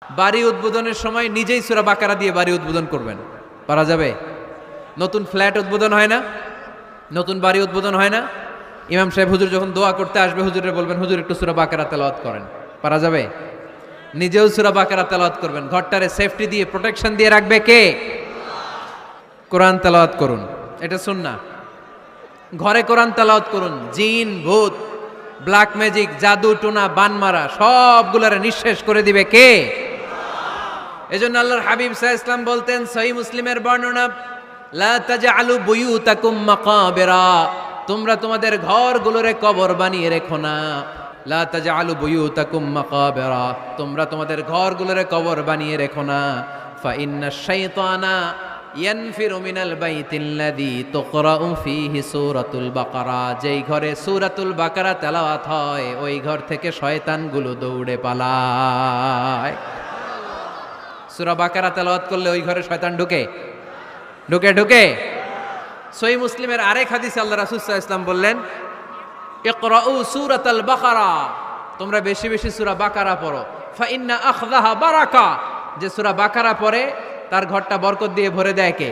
বাড়ি উদ্বোধনের সময় নিজেই সূরা বাকারা দিয়ে বাড়ি উদ্বোধন করবেন, পারা যাবে? নতুন ফ্ল্যাট উদ্বোধন হয় না, নতুন বাড়ি উদ্বোধন হয় না, ইমাম সাহেব হুজুর যখন দোয়া করতে আসবে হুজুরে বলবেন হুজুর একটু সূরা বাকারা তেলাওয়াত করেন, পারা যাবে? নিজেও সূরা বাকারা তেলাওয়াত করবেন, ঘরটারে সেফটি দিয়ে প্রোটেকশন দিয়ে রাখবে কে? কোরআন তেলাওয়াত করুন, এটা সুন্নাহ। ঘরে কোরআন তেলাওয়াত করুন, জিন ভূত ব্ল্যাক ম্যাজিক জাদু টোনা বানমারা সবগুলারে নিঃশেষ করে দিবে কে? এজন্য আল্লাহর হাবিব সাল্লাল্লাহু আলাইহি ওয়াসাল্লাম বলতেন, সহিহ মুসলিমের বর্ণনা, লা তাজআলু বুয়ুতাকুম মাকাবিরা, তোমরা তোমাদের ঘরগুলোরে কবর বানিয়ে রেখো না। লা তাজআলু বুয়ুতাকুম মাকাবিরা, তোমরা তোমাদের ঘরগুলোরে কবর বানিয়ে রেখো না। ফা ইন্নাশ শাইতানা ইয়ানফিরু মিনাল বাইতিল্লাযী তুকরাউ ফীহি সূরাতুল বাকারা, যেই ঘরে সূরাতুল বাকারা তেলাওয়াত হয় ওই ঘর থেকে শয়তানগুলো দৌড়ে পালায়। সূরা বাকারা তেলাওয়াত করলে ওই ঘরে শয়তান ঢুকে ঢুকে ঢুকে। সহিহ মুসলিমের আরেক হাদিসে আল্লাহ রাসূল সাল্লাল্লাহু আলাইহি ওয়াসাল্লাম বললেন, ইকরাউ সূরাতাল বাকারা, তোমরা বেশি বেশি সূরা বাকারা পড়ো। ফা ইন্না আখযাহা বারাকা, যে সূরা বাকারা পড়ে তার ঘরটা বরকত দিয়ে ভরে দেয় কে?